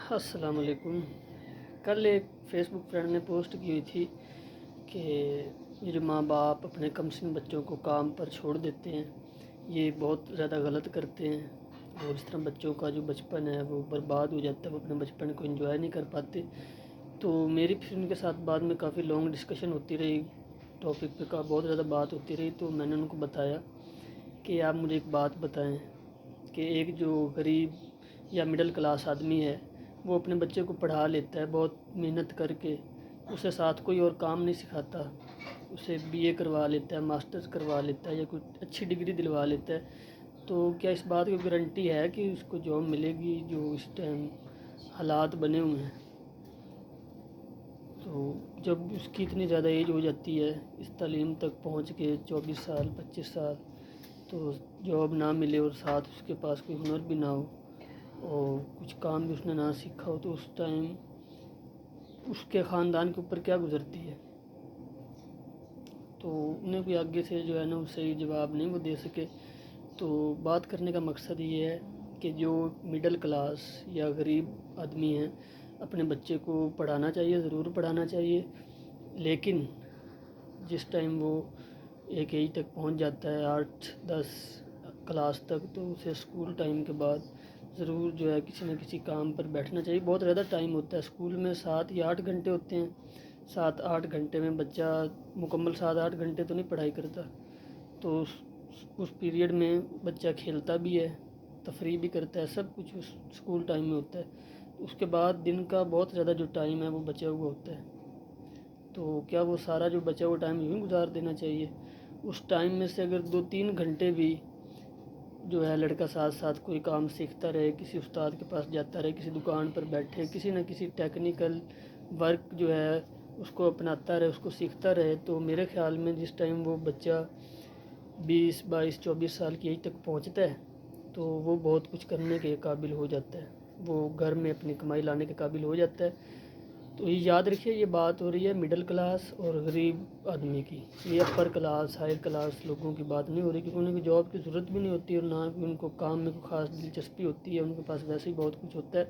السلام علیکم۔ کل ایک فیس بک فرینڈ نے پوسٹ کی ہوئی تھی کہ یہ جو ماں باپ اپنے کم سن بچوں کو کام پر چھوڑ دیتے ہیں یہ بہت زیادہ غلط کرتے ہیں، اور اس طرح بچوں کا جو بچپن ہے وہ برباد ہو جاتا ہے، وہ اپنے بچپن کو انجوائے نہیں کر پاتے۔ تو میری پھر ان کے ساتھ بعد میں کافی لانگ ڈسکشن ہوتی رہی، ٹاپک پہ بہت زیادہ بات ہوتی رہی، تو میں نے ان کو بتایا کہ آپ مجھے ایک بات بتائیں کہ ایک جو غریب یا مڈل کلاس آدمی ہے وہ اپنے بچے کو پڑھا لیتا ہے بہت محنت کر کے، اسے ساتھ کوئی اور کام نہیں سکھاتا، اسے بی اے کروا لیتا ہے، ماسٹرز کروا لیتا ہے یا کوئی اچھی ڈگری دلوا لیتا ہے، تو کیا اس بات کی گارنٹی ہے کہ اس کو جاب ملے گی جو اس ٹائم حالات بنے ہوئے ہیں؟ تو جب اس کی اتنی زیادہ ایج ہو جاتی ہے اس تعلیم تک پہنچ کے 24 سال 25 سال، تو جاب نہ ملے اور ساتھ اس کے پاس کوئی ہنر بھی نہ ہو اور کچھ کام بھی اس نے نہ سیکھا ہو، تو اس ٹائم اس کے خاندان کے اوپر کیا گزرتی ہے؟ تو انہیں کوئی آگے سے جو ہے نا وہ صحیح جواب نہیں وہ دے سکے۔ تو بات کرنے کا مقصد یہ ہے کہ جو مڈل کلاس یا غریب آدمی ہیں اپنے بچے کو پڑھانا چاہیے، ضرور پڑھانا چاہیے، لیکن جس ٹائم وہ ایک ایج تک پہنچ جاتا ہے 8-10 کلاس تک، تو اسے اسکول ٹائم کے بعد ضرور جو ہے کسی نہ کسی کام پر بیٹھنا چاہیے۔ بہت زیادہ ٹائم ہوتا ہے اسکول میں، 7 یا 8 گھنٹے ہوتے ہیں، 7-8 گھنٹے میں بچہ مکمل 7-8 گھنٹے تو نہیں پڑھائی کرتا، تو اس پیریڈ میں بچہ کھیلتا بھی ہے، تفریح بھی کرتا ہے، سب کچھ اس اسکول ٹائم میں ہوتا ہے۔ اس کے بعد دن کا بہت زیادہ جو ٹائم ہے وہ بچا ہوا ہوتا ہے، تو کیا وہ سارا جو بچا ہوا ٹائم یوں گزار دینا چاہیے؟ اس ٹائم میں سے اگر 2-3 گھنٹے بھی جو ہے لڑکا ساتھ ساتھ کوئی کام سیکھتا رہے، کسی استاد کے پاس جاتا رہے، کسی دکان پر بیٹھے، کسی نہ کسی ٹیکنیکل ورک جو ہے اس کو اپناتا رہے، اس کو سیکھتا رہے، تو میرے خیال میں جس ٹائم وہ بچہ 20-22-24 سال کی ایج تک پہنچتا ہے تو وہ بہت کچھ کرنے کے قابل ہو جاتا ہے، وہ گھر میں اپنی کمائی لانے کے قابل ہو جاتا ہے۔ تو یہ یاد رکھیے، یہ بات ہو رہی ہے مڈل کلاس اور غریب آدمی کی، یہ اپر کلاس ہائر کلاس لوگوں کی بات نہیں ہو رہی، کیونکہ انہیں جاب کی ضرورت بھی نہیں ہوتی اور نہ ان کو کام میں کوئی خاص دلچسپی ہوتی ہے، ان کے پاس ویسے ہی بہت کچھ ہوتا ہے۔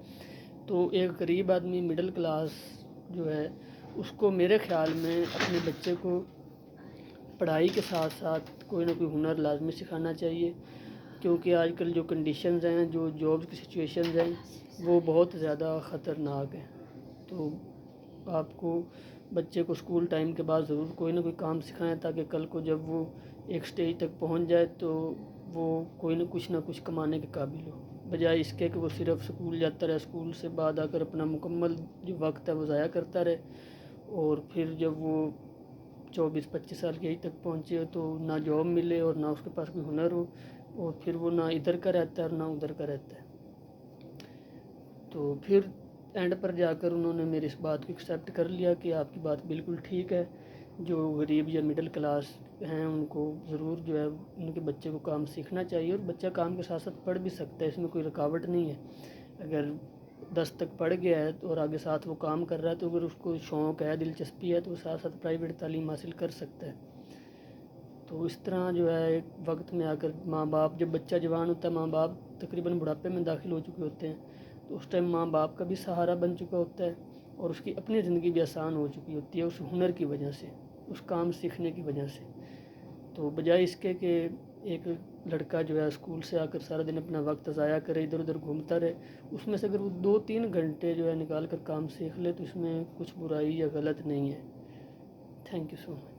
تو ایک غریب آدمی مڈل کلاس جو ہے اس کو میرے خیال میں اپنے بچے کو پڑھائی کے ساتھ ساتھ کوئی نہ کوئی ہنر لازمی سکھانا چاہیے، کیونکہ آج کل جو کنڈیشنز ہیں، جو جابس کی سچویشنز ہیں وہ بہت زیادہ خطرناک ہیں۔ تو آپ کو بچے کو اسکول ٹائم کے بعد ضرور کوئی نہ کوئی کام سکھائیں، تاکہ کل کو جب وہ ایک سٹیج تک پہنچ جائے تو وہ کوئی نہ کچھ کمانے کے قابل ہو، بجائے اس کے کہ وہ صرف اسکول جاتا رہے، اسکول سے بعد آ کر اپنا مکمل جو وقت ہے وہ ضائع کرتا رہے، اور پھر جب وہ 24-25 سال کی ایج تک پہنچے تو نہ جاب ملے اور نہ اس کے پاس کوئی ہنر ہو، اور پھر وہ نہ ادھر کا رہتا ہے اور نہ ادھر کا رہتا ہے۔ تو پھر اینڈ پر جا کر انہوں نے میری اس بات کو ایکسیپٹ کر لیا کہ آپ کی بات بالکل ٹھیک ہے، جو غریب یا مڈل کلاس ہیں ان کو ضرور جو ہے ان کے بچے کو کام سیکھنا چاہیے، اور بچہ کام کے ساتھ ساتھ پڑھ بھی سکتا ہے، اس میں کوئی رکاوٹ نہیں ہے۔ اگر 10 تک پڑھ گیا ہے اور آگے ساتھ وہ کام کر رہا ہے، تو اگر اس کو شوق ہے، دلچسپی ہے، تو وہ ساتھ ساتھ پرائیویٹ تعلیم حاصل کر سکتا ہے۔ تو اس طرح جو ہے ایک وقت میں آ کر ماں باپ، جب بچہ جوان ہوتا ہے، ماں باپ تقریباً بڑھاپے میں داخل ہو چکے ہوتے ہیں، تو اس ٹائم ماں باپ کا بھی سہارا بن چکا ہوتا ہے، اور اس کی اپنی زندگی بھی آسان ہو چکی ہوتی ہے اس ہنر کی وجہ سے، اس کام سیکھنے کی وجہ سے۔ تو بجائے اس کے کہ ایک لڑکا جو ہے اسکول سے آ کر سارا دن اپنا وقت ضائع کرے، ادھر ادھر گھومتا رہے، اس میں سے اگر وہ 2-3 گھنٹے جو ہے نکال کر کام سیکھ لے تو اس میں کچھ برائی یا غلط نہیں ہے۔ Thank you so much.